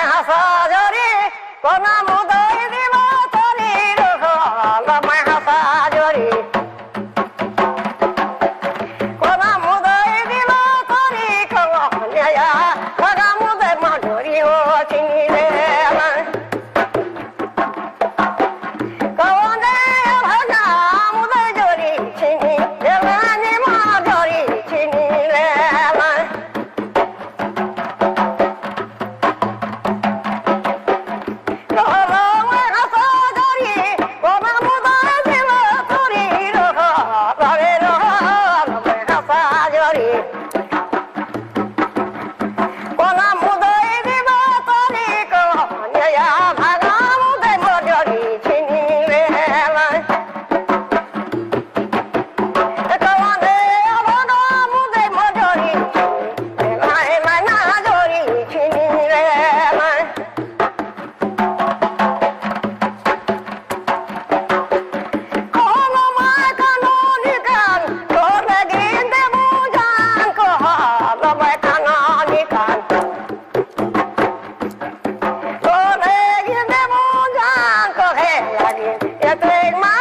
হাসাজরি কোন মুদয় দিব তরি রমায় হাসাজরি কোন মুদয় দিব তরি কলয়া কোন মুদয় মাধুরী ও চিনিলে কনে ভাগা মুদয় জরি চিনি দেবানি মাধুরী চিনিলে Take my